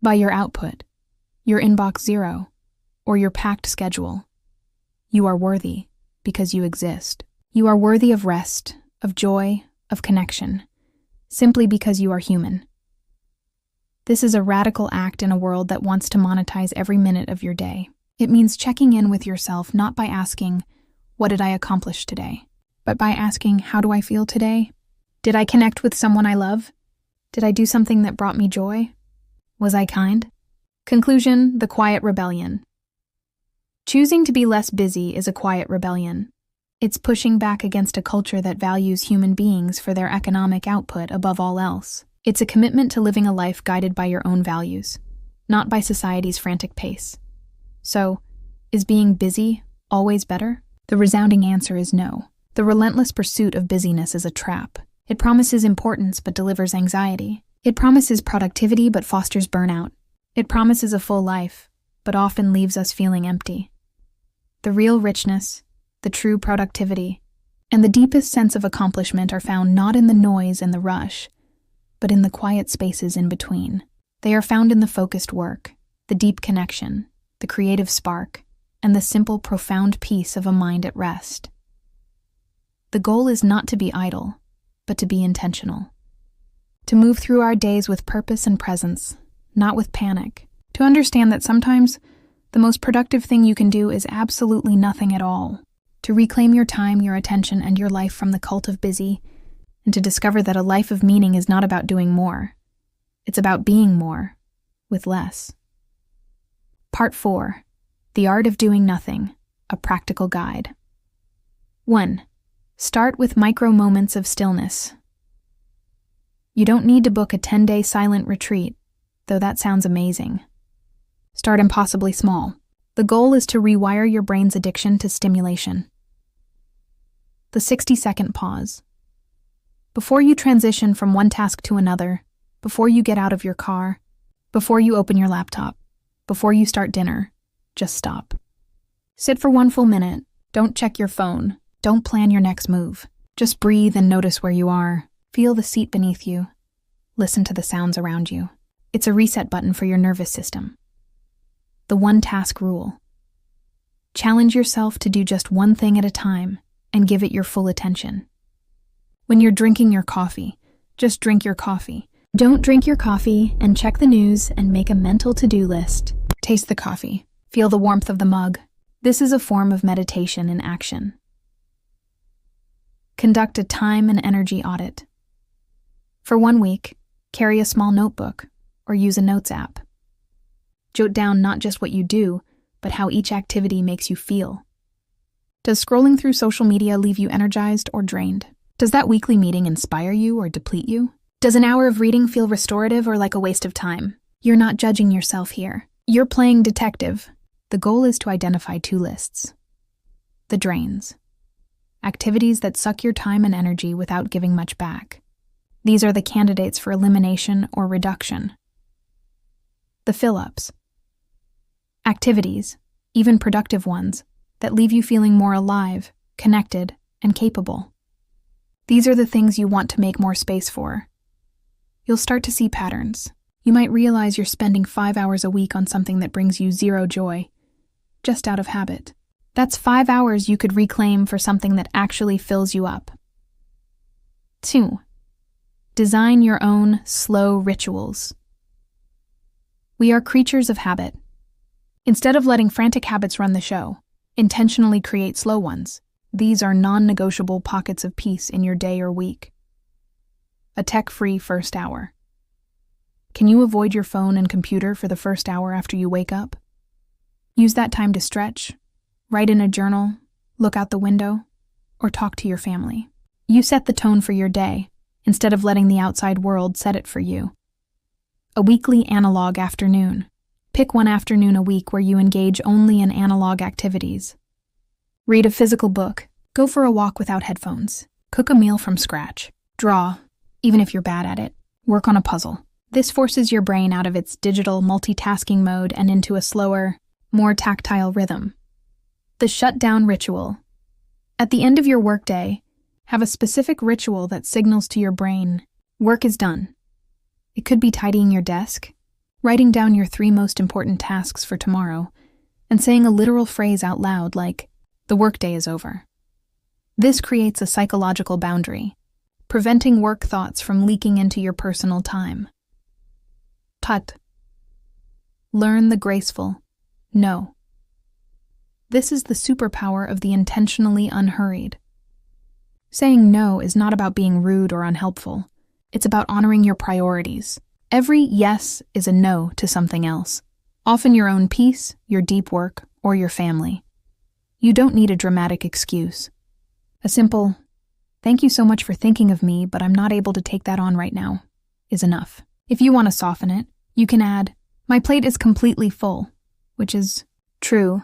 by your output, your inbox 0, or your packed schedule. You are worthy because you exist. You are worthy of rest, of joy, of connection, simply because you are human. This is a radical act in a world that wants to monetize every minute of your day. It means checking in with yourself not by asking, "What did I accomplish today?" but by asking, "How do I feel today? Did I connect with someone I love? Did I do something that brought me joy? Was I kind?" Conclusion: the quiet rebellion. Choosing to be less busy is a quiet rebellion. It's pushing back against a culture that values human beings for their economic output above all else. It's a commitment to living a life guided by your own values, not by society's frantic pace. So, is being busy always better? The resounding answer is no. The relentless pursuit of busyness is a trap. It promises importance but delivers anxiety. It promises productivity but fosters burnout. It promises a full life, but often leaves us feeling empty. The real richness, the true productivity, and the deepest sense of accomplishment are found not in the noise and the rush, but in the quiet spaces in between. They are found in the focused work, the deep connection, the creative spark, and the simple, profound peace of a mind at rest. The goal is not to be idle, but to be intentional. To move through our days with purpose and presence, not with panic. To understand that sometimes the most productive thing you can do is absolutely nothing at all. To reclaim your time, your attention, and your life from the cult of busy, and to discover that a life of meaning is not about doing more. It's about being more, with less. Part 4. The Art of Doing Nothing, a Practical Guide. 1. Start with micro moments of stillness. You don't need to book a 10-day silent retreat, though that sounds amazing. Start impossibly small. The goal is to rewire your brain's addiction to stimulation. The 60-second pause. Before you transition from one task to another, before you get out of your car, before you open your laptop, before you start dinner, just stop. Sit for 1 full minute. Don't check your phone. Don't plan your next move. Just breathe and notice where you are. Feel the seat beneath you. Listen to the sounds around you. It's a reset button for your nervous system. The one-task rule. Challenge yourself to do just one thing at a time and give it your full attention. When you're drinking your coffee, just drink your coffee. Don't drink your coffee and check the news and make a mental to-do list. Taste the coffee. Feel the warmth of the mug. This is a form of meditation in action. Conduct a time and energy audit. For 1 week, carry a small notebook or use a notes app. Jot down not just what you do, but how each activity makes you feel. Does scrolling through social media leave you energized or drained? Does that weekly meeting inspire you or deplete you? Does an hour of reading feel restorative or like a waste of time? You're not judging yourself here. You're playing detective. The goal is to identify 2 lists. The drains. Activities that suck your time and energy without giving much back. These are the candidates for elimination or reduction. The fill-ups. Activities, even productive ones, that leave you feeling more alive, connected, and capable. These are the things you want to make more space for. You'll start to see patterns. You might realize you're spending 5 hours a week on something that brings you 0 joy, just out of habit. That's 5 hours you could reclaim for something that actually fills you up. 2. Design your own slow rituals. We are creatures of habit. Instead of letting frantic habits run the show, intentionally create slow ones. These are non-negotiable pockets of peace in your day or week. A tech-free first hour. Can you avoid your phone and computer for the first hour after you wake up? Use that time to stretch, write in a journal, look out the window, or talk to your family. You set the tone for your day, instead of letting the outside world set it for you. A weekly analog afternoon. Pick one afternoon a week where you engage only in analog activities. Read a physical book. Go for a walk without headphones. Cook a meal from scratch. Draw, even if you're bad at it. Work on a puzzle. This forces your brain out of its digital multitasking mode and into a slower, more tactile rhythm. The shutdown ritual. At the end of your workday, have a specific ritual that signals to your brain, work is done. It could be tidying your desk, writing down your 3 most important tasks for tomorrow, and saying a literal phrase out loud like, "The workday is over." This creates a psychological boundary, preventing work thoughts from leaking into your personal time. Tut. Learn the graceful no. This is the superpower of the intentionally unhurried. Saying no is not about being rude or unhelpful. It's about honoring your priorities. Every yes is a no to something else, often your own peace, your deep work, or your family. You don't need a dramatic excuse. A simple, "Thank you so much for thinking of me, but I'm not able to take that on right now," is enough. If you want to soften it, you can add, "My plate is completely full," which is true.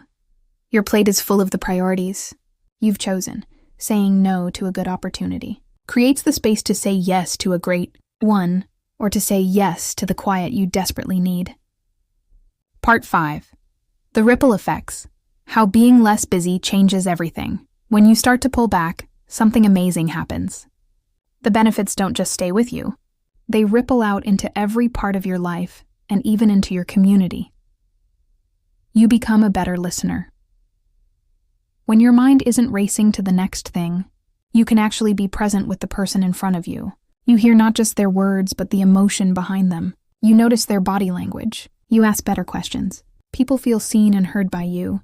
Your plate is full of the priorities you've chosen. Saying no to a good opportunity creates the space to say yes to a great one, or to say yes to the quiet you desperately need. Part 5. The ripple effects. How being less busy changes everything. When you start to pull back, something amazing happens. The benefits don't just stay with you. They ripple out into every part of your life and even into your community. You become a better listener. When your mind isn't racing to the next thing, you can actually be present with the person in front of you. You hear not just their words, but the emotion behind them. You notice their body language. You ask better questions. People feel seen and heard by you,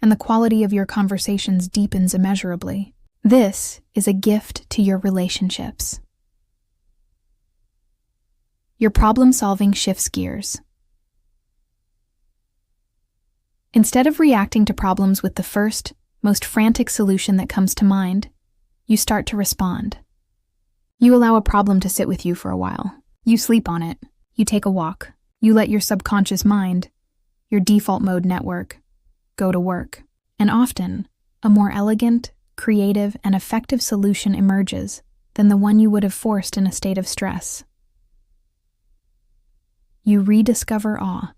and the quality of your conversations deepens immeasurably. This is a gift to your relationships. Your problem-solving shifts gears. Instead of reacting to problems with the first, most frantic solution that comes to mind, you start to respond. You allow a problem to sit with you for a while. You sleep on it. You take a walk. You let your subconscious mind, your default mode network, go to work. And often, a more elegant, creative, and effective solution emerges than the one you would have forced in a state of stress. You rediscover awe.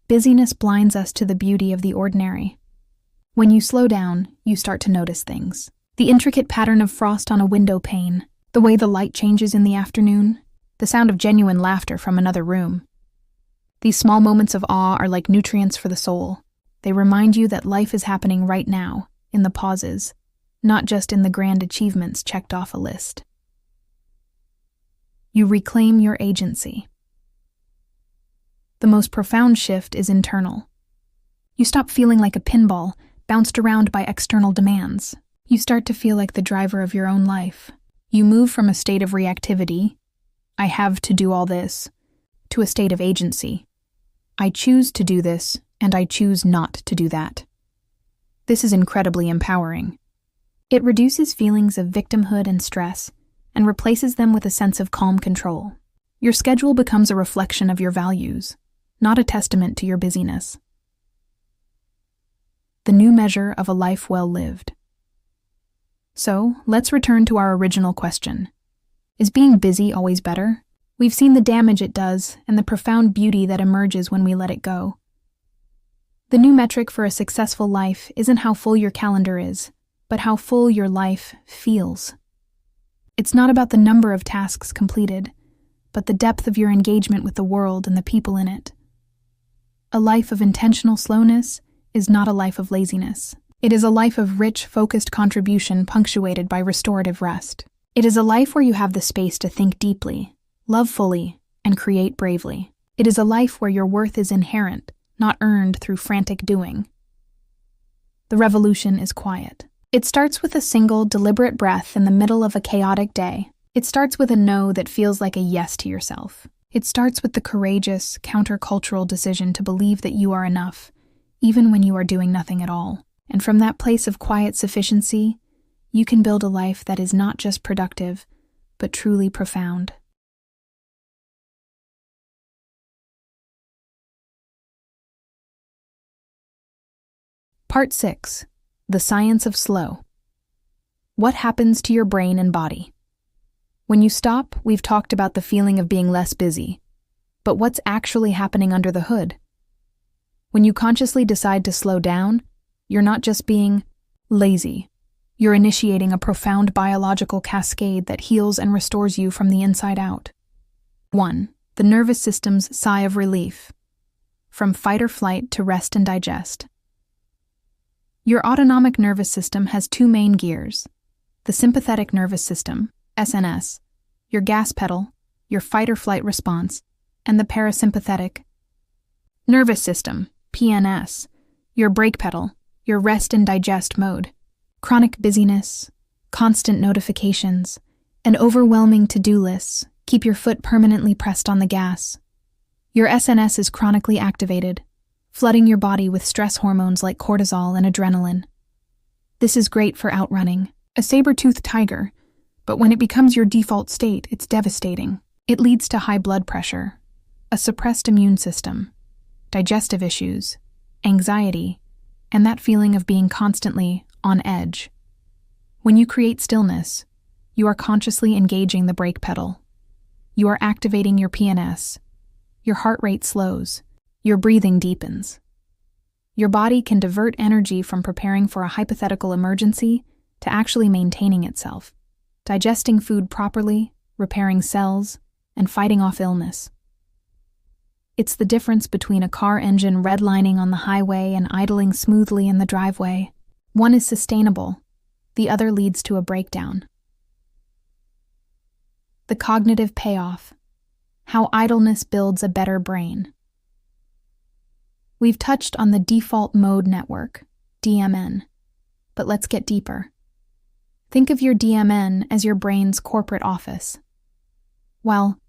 Busyness blinds us to the beauty of the ordinary. When you slow down, you start to notice things. The intricate pattern of frost on a window pane, the way the light changes in the afternoon, the sound of genuine laughter from another room. These small moments of awe are like nutrients for the soul. They remind you that life is happening right now, in the pauses, not just in the grand achievements checked off a list. You reclaim your agency. The most profound shift is internal. You stop feeling like a pinball, bounced around by external demands. You start to feel like the driver of your own life. You move from a state of reactivity, "I have to do all this," to a state of agency. "I choose to do this, and I choose not to do that." This is incredibly empowering. It reduces feelings of victimhood and stress, and replaces them with a sense of calm control. Your schedule becomes a reflection of your values, not a testament to your busyness. The new measure of a life well lived. So, let's return to our original question. Is being busy always better? We've seen the damage it does and the profound beauty that emerges when we let it go. The new metric for a successful life isn't how full your calendar is, but how full your life feels. It's not about the number of tasks completed, but the depth of your engagement with the world and the people in it. A life of intentional slowness is not a life of laziness. It is a life of rich, focused contribution punctuated by restorative rest. It is a life where you have the space to think deeply, love fully, and create bravely. It is a life where your worth is inherent, not earned through frantic doing. The revolution is quiet. It starts with a single, deliberate breath in the middle of a chaotic day. It starts with a no that feels like a yes to yourself. It starts with the courageous, countercultural decision to believe that you are enough, even when you are doing nothing at all. And from that place of quiet sufficiency, you can build a life that is not just productive, but truly profound. Part 6. The Science of Slow. What happens to your brain and body? When you stop, we've talked about the feeling of being less busy. But what's actually happening under the hood? When you consciously decide to slow down, you're not just being lazy. You're initiating a profound biological cascade that heals and restores you from the inside out. 1. the nervous system's sigh of relief, from fight or flight to rest and digest. Your autonomic nervous system has two main gears: the sympathetic nervous system, SNS, your gas pedal, your fight or flight response, and the parasympathetic nervous system, PNS, your brake pedal, your rest and digest mode. Chronic busyness, constant notifications, and overwhelming to-do lists keep your foot permanently pressed on the gas. Your SNS is chronically activated, flooding your body with stress hormones like cortisol and adrenaline. This is great for outrunning a saber-toothed tiger, but when it becomes your default state, it's devastating. It leads to high blood pressure, a suppressed immune system, digestive issues, anxiety, and that feeling of being constantly on edge. When you create stillness, you are consciously engaging the brake pedal. You are activating your PNS. Your heart rate slows. Your breathing deepens. Your body can divert energy from preparing for a hypothetical emergency to actually maintaining itself, digesting food properly, repairing cells, and fighting off illness. It's the difference between a car engine redlining on the highway and idling smoothly in the driveway. One is sustainable, the other leads to a breakdown. The cognitive payoff: how idleness builds a better brain. We've touched on the default mode network, DMN, but let's get deeper. Think of your DMN as your brain's corporate office. While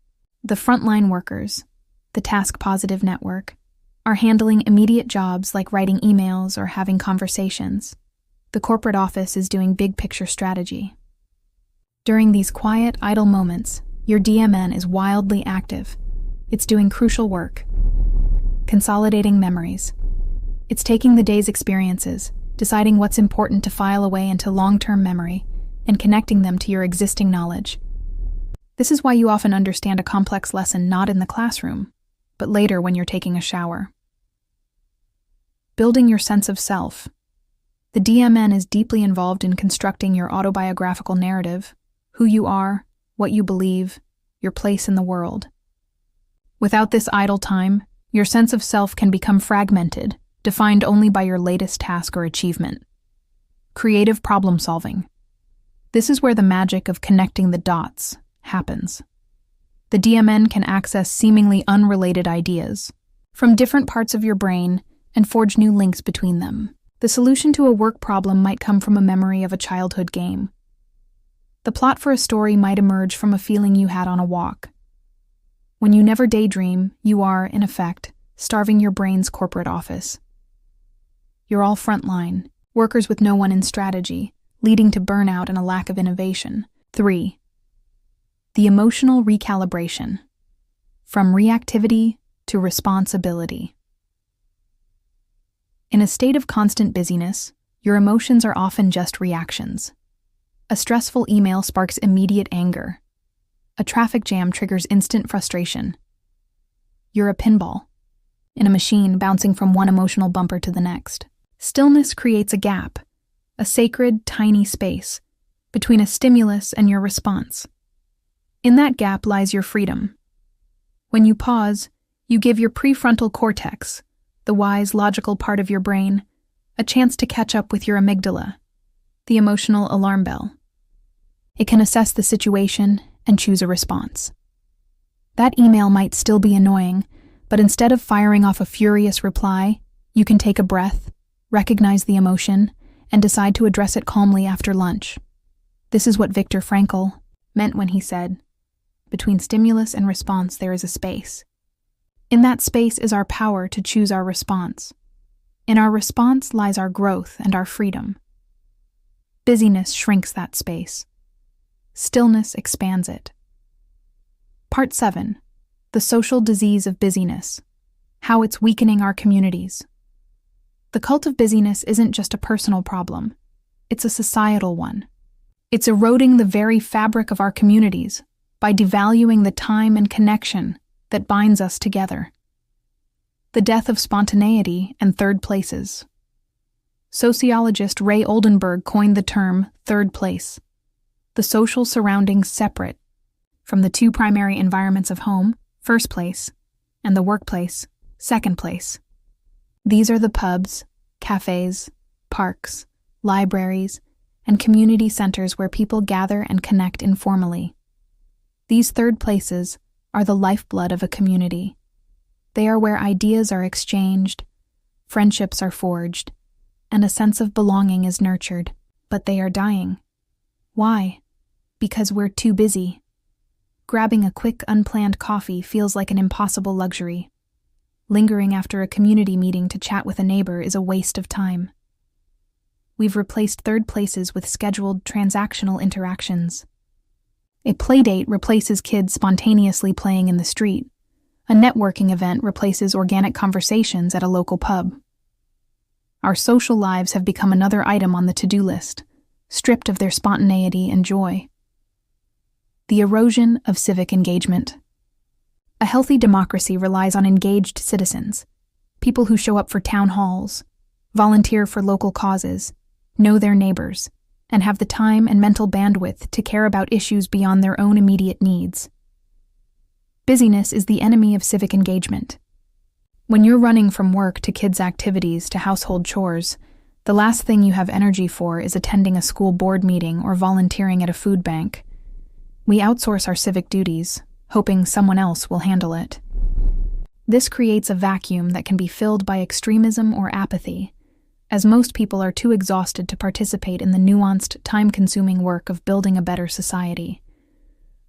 the frontline workers, the task-positive network, are handling immediate jobs like writing emails or having conversations, the corporate office is doing big-picture strategy. During these quiet, idle moments, your DMN is wildly active. It's doing crucial work, consolidating memories. It's taking the day's experiences, deciding what's important to file away into long-term memory, and connecting them to your existing knowledge. This is why you often understand a complex lesson not in the classroom, but later when you're taking a shower. Building your sense of self. The DMN is deeply involved in constructing your autobiographical narrative, who you are, what you believe, your place in the world. Without this idle time, your sense of self can become fragmented, defined only by your latest task or achievement. Creative problem solving. This is where the magic of connecting the dots happens. The DMN can access seemingly unrelated ideas from different parts of your brain and forge new links between them. The solution to a work problem might come from a memory of a childhood game. The plot for a story might emerge from a feeling you had on a walk. When you never daydream, you are, in effect, starving your brain's corporate office. You're all frontline, workers with no one in strategy, leading to burnout and a lack of innovation. 3. The emotional recalibration. From reactivity to responsibility. In a state of constant busyness, your emotions are often just reactions. A stressful email sparks immediate anger. A traffic jam triggers instant frustration. You're a pinball, in a machine bouncing from one emotional bumper to the next. Stillness creates a gap, a sacred, tiny space, between a stimulus and your response. In that gap lies your freedom. When you pause, you give your prefrontal cortex, the wise, logical part of your brain, a chance to catch up with your amygdala, the emotional alarm bell. It can assess the situation and choose a response. That email might still be annoying, but instead of firing off a furious reply, you can take a breath, recognize the emotion, and decide to address it calmly after lunch. This is what Viktor Frankl meant when he said, "Between stimulus and response there is a space. In that space is our power to choose our response. In our response lies our growth and our freedom." Busyness shrinks that space. Stillness expands it. Part 7. The social disease of busyness. How it's weakening our communities. The cult of busyness isn't just a personal problem. It's a societal one. It's eroding the very fabric of our communities by devaluing the time and connection that binds us together. The death of spontaneity and third places. Sociologist Ray Oldenburg coined the term third place, the social surroundings separate from the two primary environments of home, first place, and the workplace, second place. These are the pubs, cafes, parks, libraries, and community centers where people gather and connect informally. These third places are the lifeblood of a community. They are where ideas are exchanged, friendships are forged, and a sense of belonging is nurtured. But they are dying. Why? Because we're too busy. Grabbing a quick, unplanned coffee feels like an impossible luxury. Lingering after a community meeting to chat with a neighbor is a waste of time. We've replaced third places with scheduled, transactional interactions. A playdate replaces kids spontaneously playing in the street. A networking event replaces organic conversations at a local pub. Our social lives have become another item on the to-do list, stripped of their spontaneity and joy. The erosion of civic engagement. A healthy democracy relies on engaged citizens, people who show up for town halls, volunteer for local causes, know their neighbors, and have the time and mental bandwidth to care about issues beyond their own immediate needs. Busyness is the enemy of civic engagement. When you're running from work to kids' activities to household chores, the last thing you have energy for is attending a school board meeting or volunteering at a food bank. We outsource our civic duties, hoping someone else will handle it. This creates a vacuum that can be filled by extremism or apathy, as most people are too exhausted to participate in the nuanced, time-consuming work of building a better society.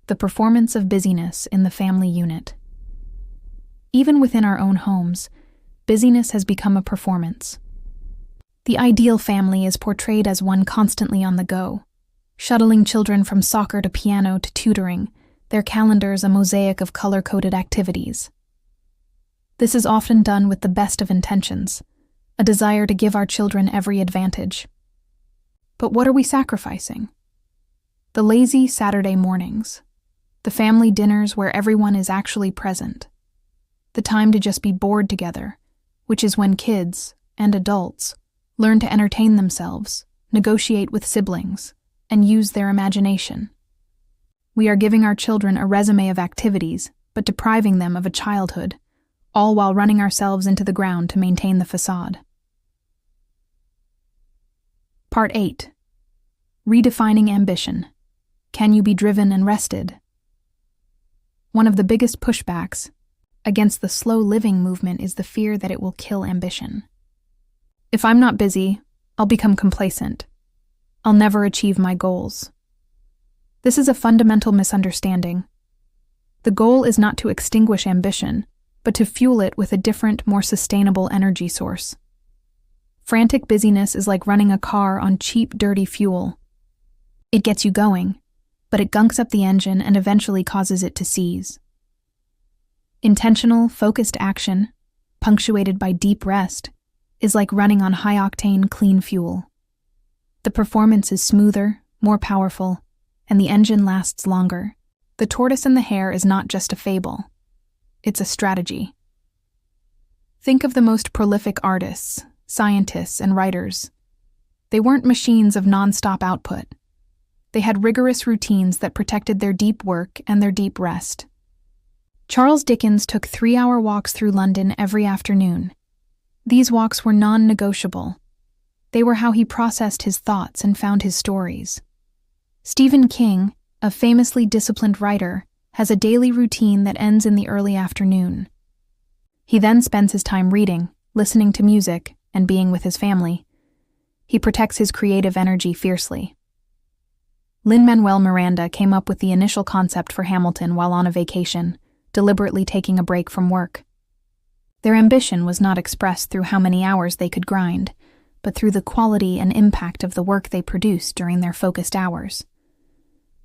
The performance of busyness in the family unit. Even within our own homes, busyness has become a performance. The ideal family is portrayed as one constantly on the go, shuttling children from soccer to piano to tutoring, their calendars a mosaic of color-coded activities. This is often done with the best of intentions, a desire to give our children every advantage. But what are we sacrificing? The lazy Saturday mornings, the family dinners where everyone is actually present, the time to just be bored together, which is when kids, and adults, learn to entertain themselves, negotiate with siblings, and use their imagination. We are giving our children a resume of activities, but depriving them of a childhood, all while running ourselves into the ground to maintain the facade. Part 8. Redefining ambition. Can you be driven and rested? One of the biggest pushbacks against the slow living movement is the fear that it will kill ambition. If I'm not busy, I'll become complacent. I'll never achieve my goals. This is a fundamental misunderstanding. The goal is not to extinguish ambition, but to fuel it with a different, more sustainable energy source. Frantic busyness is like running a car on cheap, dirty fuel. It gets you going, but it gunks up the engine and eventually causes it to seize. Intentional, focused action, punctuated by deep rest, is like running on high-octane, clean fuel. The performance is smoother, more powerful, and the engine lasts longer. The tortoise and the hare is not just a fable. It's a strategy. Think of the most prolific artists, scientists, and writers. They weren't machines of non-stop output. They had rigorous routines that protected their deep work and their deep rest. Charles Dickens took 3-hour walks through London every afternoon. These walks were non-negotiable. They were how he processed his thoughts and found his stories. Stephen King, a famously disciplined writer, has a daily routine that ends in the early afternoon. He then spends his time reading, listening to music, and being with his family. He protects his creative energy fiercely. Lin-Manuel Miranda came up with the initial concept for Hamilton while on a vacation, deliberately taking a break from work. Their ambition was not expressed through how many hours they could grind, but through the quality and impact of the work they produced during their focused hours.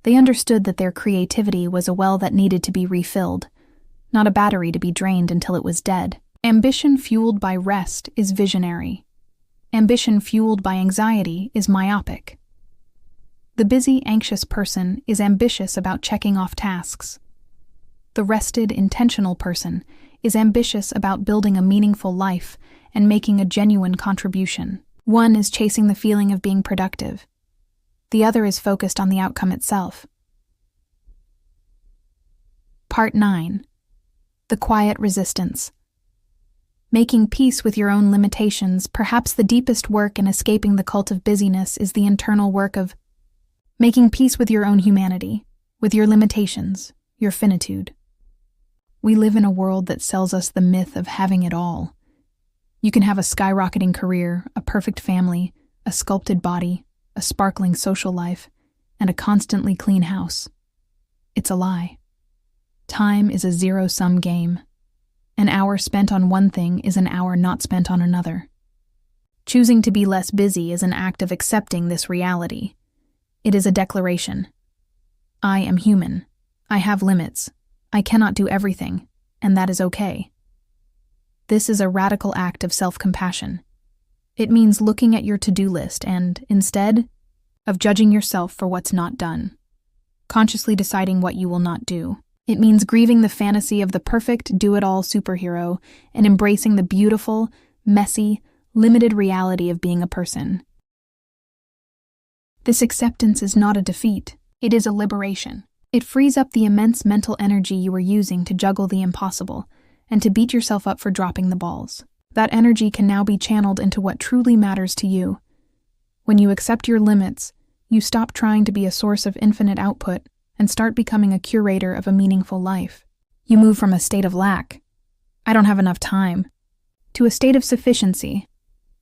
They understood that their creativity was a well that needed to be refilled, not a battery to be drained until it was dead. Ambition fueled by rest is visionary. Ambition fueled by anxiety is myopic. The busy, anxious person is ambitious about checking off tasks. The rested, intentional person is ambitious about building a meaningful life and making a genuine contribution. One is chasing the feeling of being productive. The other is focused on the outcome itself. Part 9. The quiet resistance. Making peace with your own limitations, perhaps the deepest work in escaping the cult of busyness is the internal work of making peace with your own humanity, with your limitations, your finitude. We live in a world that sells us the myth of having it all. You can have a skyrocketing career, a perfect family, a sculpted body, a sparkling social life, and a constantly clean house. It's a lie. Time is a zero-sum game. An hour spent on one thing is an hour not spent on another. Choosing to be less busy is an act of accepting this reality. It is a declaration. I am human. I have limits. I cannot do everything, and that is okay. This is a radical act of self-compassion. It means looking at your to-do list and, instead of judging yourself for what's not done, consciously deciding what you will not do. It means grieving the fantasy of the perfect do-it-all superhero and embracing the beautiful, messy, limited reality of being a person. This acceptance is not a defeat. It is a liberation. It frees up the immense mental energy you were using to juggle the impossible and to beat yourself up for dropping the balls. That energy can now be channeled into what truly matters to you. When you accept your limits, you stop trying to be a source of infinite output and start becoming a curator of a meaningful life. You move from a state of lack, I don't have enough time, to a state of sufficiency,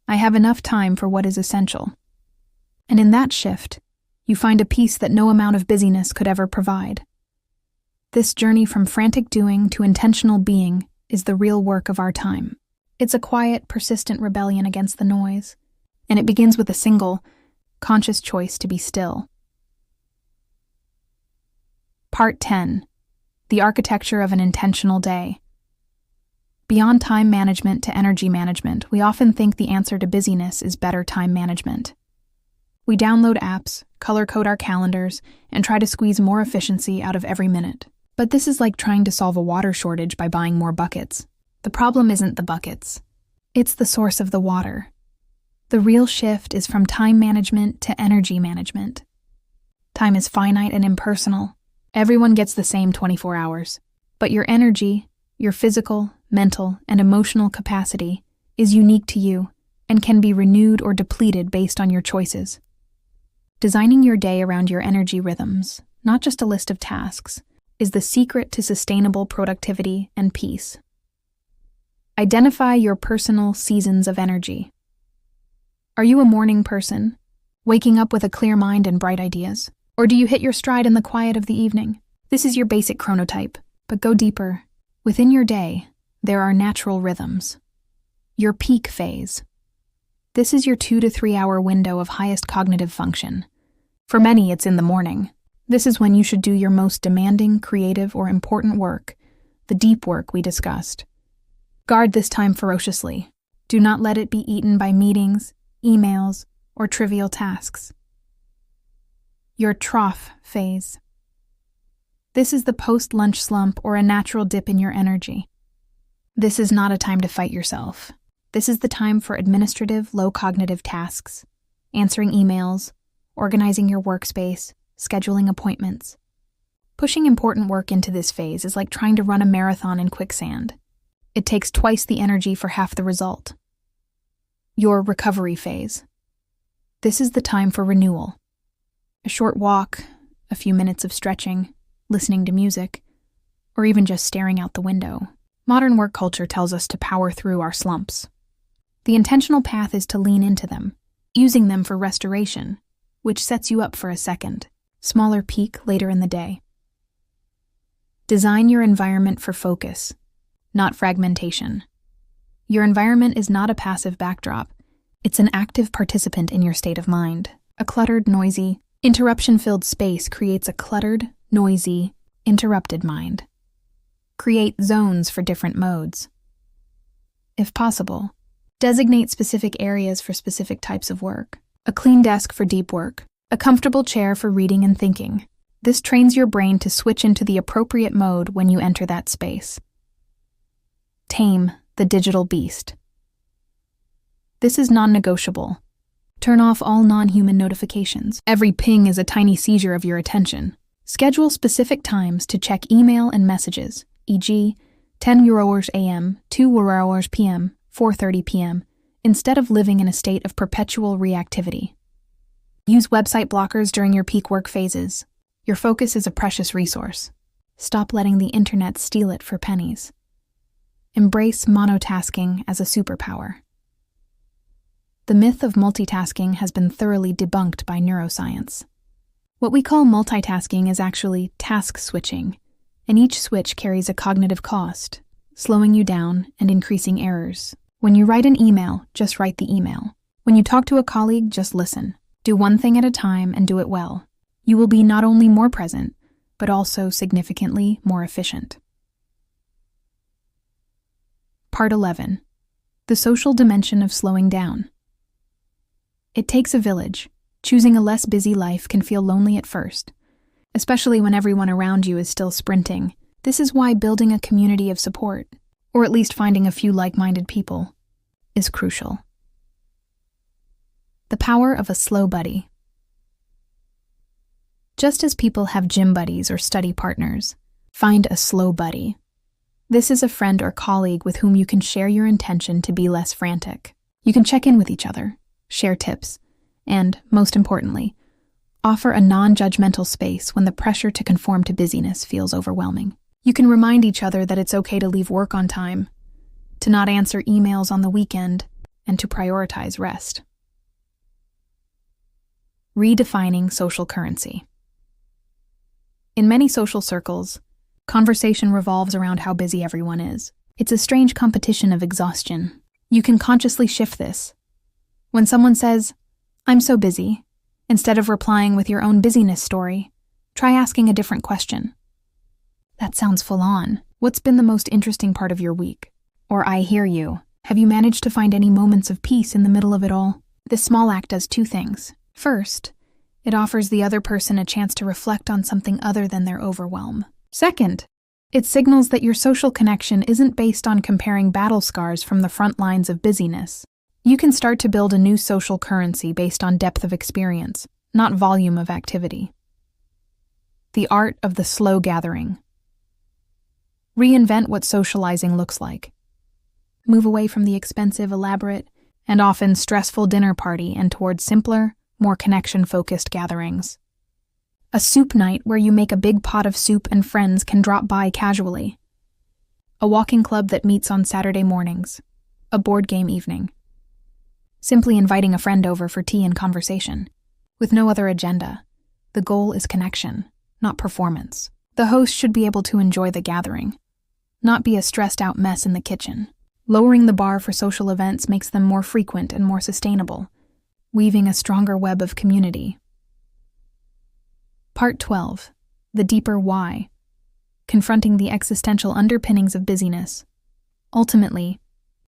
I have enough time for what is essential. And in that shift, you find a peace that no amount of busyness could ever provide. This journey from frantic doing to intentional being is the real work of our time. It's a quiet, persistent rebellion against the noise, and it begins with a single, conscious choice to be still. Part 10. The Architecture of an Intentional Day. Beyond time management to energy management, we often think the answer to busyness is better time management. We download apps, color-code our calendars, and try to squeeze more efficiency out of every minute. But this is like trying to solve a water shortage by buying more buckets. The problem isn't the buckets. It's the source of the water. The real shift is from time management to energy management. Time is finite and impersonal. Everyone gets the same 24 hours. But your energy, your physical, mental, and emotional capacity is unique to you and can be renewed or depleted based on your choices. Designing your day around your energy rhythms, not just a list of tasks, is the secret to sustainable productivity and peace. Identify your personal seasons of energy. Are you a morning person, waking up with a clear mind and bright ideas? Or do you hit your stride in the quiet of the evening? This is your basic chronotype, but go deeper. Within your day, there are natural rhythms. Your peak phase. This is your 2 to 3 hour window of highest cognitive function. For many, it's in the morning. This is when you should do your most demanding, creative, or important work, the deep work we discussed. Guard this time ferociously. Do not let it be eaten by meetings, emails, or trivial tasks. Your trough phase. This is the post-lunch slump or a natural dip in your energy. This is not a time to fight yourself. This is the time for administrative, low-cognitive tasks, answering emails, organizing your workspace, scheduling appointments. Pushing important work into this phase is like trying to run a marathon in quicksand. It takes twice the energy for half the result. Your recovery phase. This is the time for renewal. A short walk, a few minutes of stretching, listening to music, or even just staring out the window. Modern work culture tells us to power through our slumps. The intentional path is to lean into them, using them for restoration, which sets you up for a second, smaller peak later in the day. Design your environment for focus, not fragmentation. Your environment is not a passive backdrop. It's an active participant in your state of mind. A cluttered, noisy, interruption-filled space creates a cluttered, noisy, interrupted mind. Create zones for different modes. If possible, designate specific areas for specific types of work. A clean desk for deep work. A comfortable chair for reading and thinking. This trains your brain to switch into the appropriate mode when you enter that space. Tame the digital beast. This is non-negotiable. Turn off all non-human notifications. Every ping is a tiny seizure of your attention. Schedule specific times to check email and messages, e.g., 10 hours a.m., 2 hours p.m., 4:30 p.m., instead of living in a state of perpetual reactivity. Use website blockers during your peak work phases. Your focus is a precious resource. Stop letting the internet steal it for pennies. Embrace monotasking as a superpower. The myth of multitasking has been thoroughly debunked by neuroscience. What we call multitasking is actually task switching, and each switch carries a cognitive cost, slowing you down and increasing errors. When you write an email, just write the email. When you talk to a colleague, just listen. Do one thing at a time and do it well. You will be not only more present, but also significantly more efficient. Part 11. The social dimension of slowing down. It takes a village. Choosing a less busy life can feel lonely at first, especially when everyone around you is still sprinting. This is why building a community of support, or at least finding a few like-minded people, is crucial. The power of a slow buddy. Just as people have gym buddies or study partners, find a slow buddy. This is a friend or colleague with whom you can share your intention to be less frantic. You can check in with each other, share tips, and, most importantly, offer a non-judgmental space when the pressure to conform to busyness feels overwhelming. You can remind each other that it's okay to leave work on time, to not answer emails on the weekend, and to prioritize rest. Redefining social currency. In many social circles, conversation revolves around how busy everyone is. It's a strange competition of exhaustion. You can consciously shift this. When someone says, "I'm so busy," instead of replying with your own busyness story, try asking a different question. "That sounds full on. What's been the most interesting part of your week?" Or, "I hear you. Have you managed to find any moments of peace in the middle of it all?" This small act does two things. First, it offers the other person a chance to reflect on something other than their overwhelm. Second, it signals that your social connection isn't based on comparing battle scars from the front lines of busyness. You can start to build a new social currency based on depth of experience, not volume of activity. The art of the slow gathering. Reinvent what socializing looks like. Move away from the expensive, elaborate, and often stressful dinner party and towards simpler, more connection-focused gatherings. A soup night where you make a big pot of soup and friends can drop by casually. A walking club that meets on Saturday mornings. A board game evening. Simply inviting a friend over for tea and conversation. With no other agenda. The goal is connection, not performance. The host should be able to enjoy the gathering, not be a stressed-out mess in the kitchen. Lowering the bar for social events makes them more frequent and more sustainable, weaving a stronger web of community. Part 12. The deeper why. Confronting the existential underpinnings of busyness. Ultimately,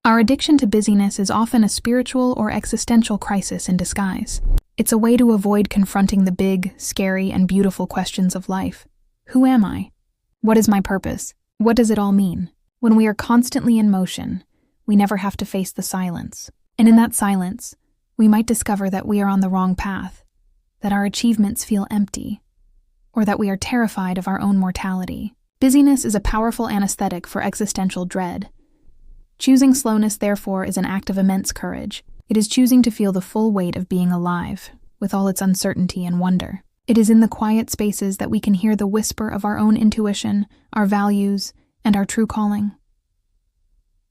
our addiction to busyness is often a spiritual or existential crisis in disguise. It's a way to avoid confronting the big, scary, and beautiful questions of life. Who am I? What is my purpose? What does it all mean? When we are constantly in motion, we never have to face the silence. And in that silence, we might discover that we are on the wrong path, that our achievements feel empty, or that we are terrified of our own mortality. Busyness is a powerful anesthetic for existential dread. Choosing slowness, therefore, is an act of immense courage. It is choosing to feel the full weight of being alive, with all its uncertainty and wonder. It is in the quiet spaces that we can hear the whisper of our own intuition, our values, and our true calling.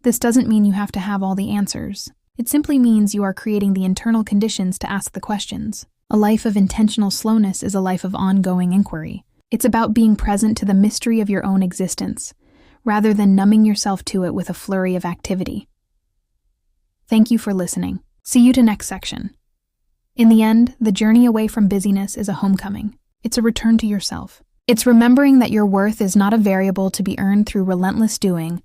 This doesn't mean you have to have all the answers. It simply means you are creating the internal conditions to ask the questions. A life of intentional slowness is a life of ongoing inquiry. It's about being present to the mystery of your own existence, rather than numbing yourself to it with a flurry of activity. Thank you for listening. See you to next section. In the end, the journey away from busyness is a homecoming. It's a return to yourself. It's remembering that your worth is not a variable to be earned through relentless doing,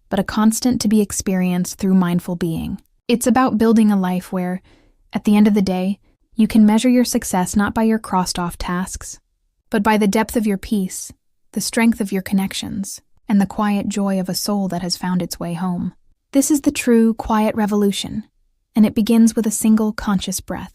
but a constant to be experienced through mindful being. It's about building a life where, at the end of the day, you can measure your success not by your crossed-off tasks, but by the depth of your peace, the strength of your connections, and the quiet joy of a soul that has found its way home. This is the true, quiet revolution, and it begins with a single conscious breath.